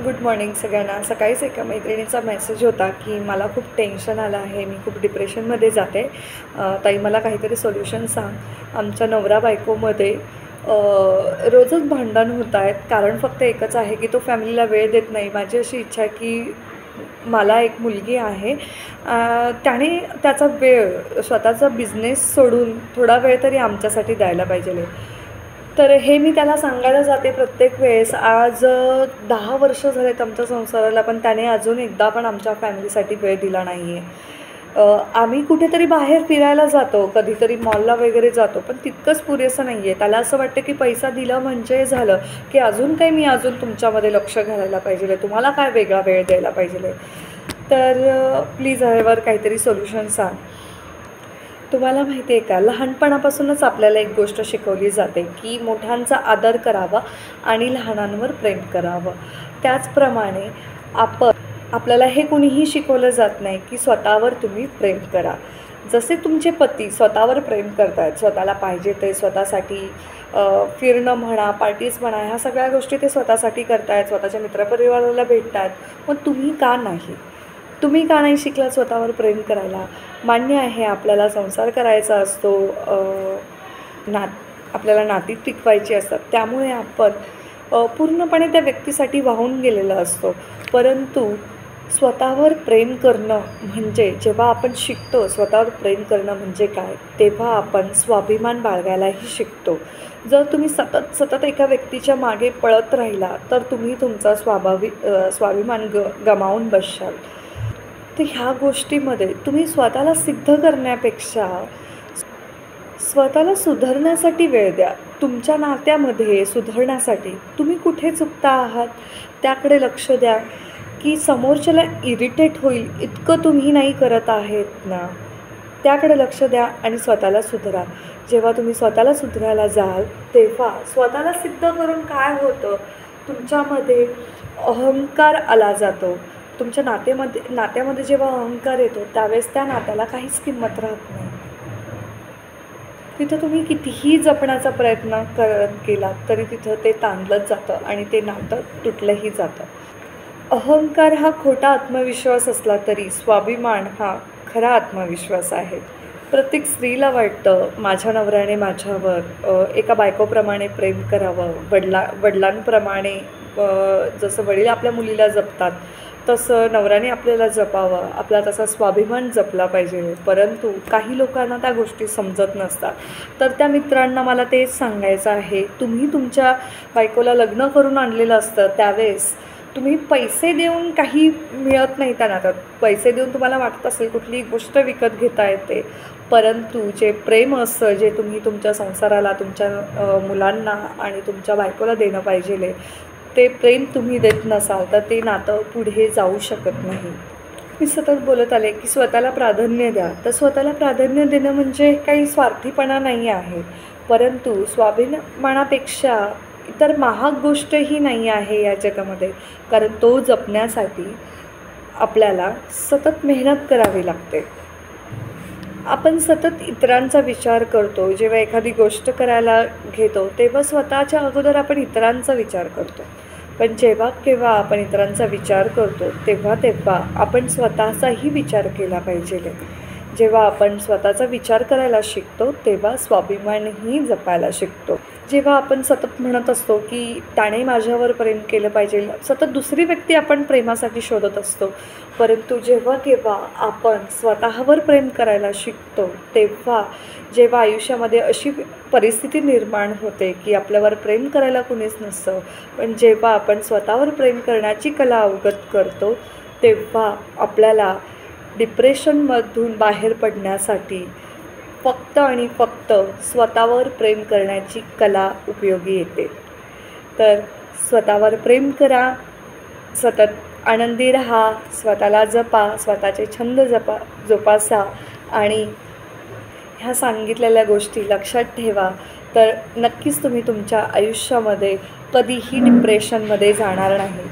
Good morning सगळ्यांना. सकाळीच एका मैत्रिणीचा मेसेज होता की मला खूप टेन्शन आलं आहे, मी खूप डिप्रेशनमध्ये जाते. ताई मला काहीतरी सोल्युशन सांग. आमच्या नवरा बायकोमध्ये रोजच भांडण होत आहेत. कारण फक्त एकच आहे की तो फॅमिलीला वेळ देत नाही. माझी अशी इच्छा आहे की मला एक मुलगी आहे, त्याने त्याचा वेळ स्वतःचा बिझनेस सोडून थोडा वेळ तरी आमच्यासाठी द्यायला पाहिजे. तर हे मी त्याला सांगायला जाते प्रत्येक वेळेस. आज 10 वर्ष झालेत आमच्या संसाराला, पण त्याने अजून एकदा पण आमच्या फॅमिलीसाठी वेळ दिला नाही आहे. आम्ही कुठेतरी बाहेर फिरायला जातो, कधीतरी मॉलला वगैरे जातो, पण तितकंच पुरेसं नाही आहे. त्याला असं वाटतं की पैसा दिला म्हणजे झालं, की अजून काही मी अजून तुमच्यामध्ये लक्ष घालायला पाहिजे, तुम्हाला काय वेगळा वेळ द्यायला पाहिजे. तर प्लीज ह्यावर काहीतरी सोल्युशन सांग. तुम्हाला माहिती आहे का, लहानपणापासूनच आपल्याला एक गोष्ट शिकवली जाते की मोठ्यांचा आदर करावा आणि लहानांवर प्रेम करावं. त्याचप्रमाणे आपल्याला हे कुणीही शिकवलं जात नाही की स्वतःवर तुम्ही प्रेम करा. जसे तुमचे पती स्वतःवर प्रेम करत आहेत, स्वतःला पाहिजे ते स्वतःसाठी फिरणं म्हणा, पार्टीज म्हणा, ह्या सगळ्या गोष्टी ते स्वतःसाठी करत आहेत, स्वतःच्या मित्रपरिवाराला भेटत आहेत. मग तुम्ही का नाही शिकलात स्वतःवर प्रेम करायला? मान्य आहे आपल्याला संसार करायचा असतो, आपल्याला नाती टिकवायची असतात, त्यामुळे आपण पूर्णपणे त्या व्यक्तीसाठी वाहून गेलेलो असतो. परंतु स्वतःवर प्रेम करणं म्हणजे, जेव्हा आपण शिकतो स्वतःवर प्रेम करणं म्हणजे काय, तेव्हा आपण स्वाभिमान बाळगायलाही शिकतो. जर तुम्ही सतत एका व्यक्तीच्या मागे पळत राहिला तर तुम्ही तुमचा स्वाभिमान गमावून बसशाल. तर ह्या गोष्टीमध्ये तुम्ही स्वतःला सिद्ध करण्यापेक्षा स्वतःला सुधारण्यासाठी वेळ द्या. तुमच्या नात्यामध्ये सुधारण्यासाठी तुम्ही कुठे चुकता आहात त्याकडे लक्ष द्या, की समोरच्याला इरिटेट होईल इतकं तुम्ही नाही करत आहेत ना, त्याकडे लक्ष द्या आणि स्वतःला सुधारा. जेव्हा तुम्ही स्वतःला सुधारायला जाल तेव्हा स्वतःला सिद्ध करून काय होतं, तुमच्यामध्ये अहंकार आला जातो. तुमच्या नात्यामध्ये जेव्हा अहंकार येतो त्यावेळेस त्या नात्याला काहीच किंमत राहत नाही. तिथं तुम्ही कितीही जपण्याचा प्रयत्न केला तरी तिथं ते ताणलंच जातं आणि ते नातं तुटलंही जातं. अहंकार हा खोटा आत्मविश्वास असला तरी स्वाभिमान हा खरा आत्मविश्वास आहे. प्रत्येक स्त्रीला वाटतं माझ्या नवऱ्याने माझ्यावर एका बायकोप्रमाणे प्रेम करावं, वडिलांप्रमाणे जसं वडील आपल्या मुलीला जपतात तसं नवऱ्याने आपल्याला जपावं, आपला तसा स्वाभिमान जपला पाहिजे. परंतु काही लोकांना त्या गोष्टी समजत नसतात. तर त्या मित्रांना मला तेच सांगायचं आहे, तुम्ही तुमच्या बायकोला लग्न करून आणलेलं असतं, त्यावेळेस तुम्ही पैसे देऊन काही मिळत नाही. त्यांना तर पैसे देऊन तुम्हाला वाटत असेल कुठली गोष्ट विकत घेता येते, परंतु जे प्रेम असतं, जे तुम्ही तुमच्या संसाराला, तुमच्या मुलांना आणि तुमच्या बायकोला देणं पाहिजे, ते प्रेम तुम्ही देत नसाल तर ते नातं पुढे जाऊ शकत नाही. मी सतत बोलत आले की स्वतःला प्राधान्य द्या. तर स्वतःला प्राधान्य देणं म्हणजे काही स्वार्थीपणा नाही आहे, परंतु स्वाभिमानापेक्षा इतर महाग गोष्टही नाही आहे या जगामध्ये. कारण तो जपण्यासाठी आपल्याला सतत मेहनत करावी लागते. आपण सतत इतरांचा विचार करतो. जेव्हा एखादी गोष्ट करायला घेतो तेव्हा स्वतःच्या अगोदर आपण इतरांचा विचार करतो, पण जेव्हा केव्हा आपण इतरांचा विचार करतो तेव्हा आपण स्वतःचाही विचार केला पाहिजे. जेव्हा आपण स्वतःचा विचार करायला शिकतो तेव्हा स्वाभिमानही जपायला शिकतो. जेव्हा आपण सतत म्हणत असतो की त्याने माझ्यावर प्रेम केलं पाहिजे, सतत दुसरी व्यक्ती आपण प्रेमासाठी शोधत असतो, परंतु जेव्हा केव्हा आपण स्वतःवर प्रेम करायला शिकतो तेव्हा जेव्हा आयुष्यामध्ये अशी परिस्थिती निर्माण होते की आपल्यावर प्रेम करायला कुणीच नसतं, पण जेव्हा आपण स्वतःवर प्रेम करण्याची कला अवगत करतो तेव्हा आपल्याला डिप्रेशनमधून बाहेर पडण्यासाठी फक्त आणि फक्त स्वतःवर प्रेम करण्याची कला उपयोगी येते. तर स्वतःवर प्रेम करा, सतत आनंदी राहा, स्वतःला जपा, स्वतःचे छंद जोपासा आणि ह्या सांगितलेल्या गोष्टी लक्षात ठेवा. तर नक्कीच तुम्ही तुमच्या आयुष्यामध्ये कधीही डिप्रेशनमध्ये जाणार नाही.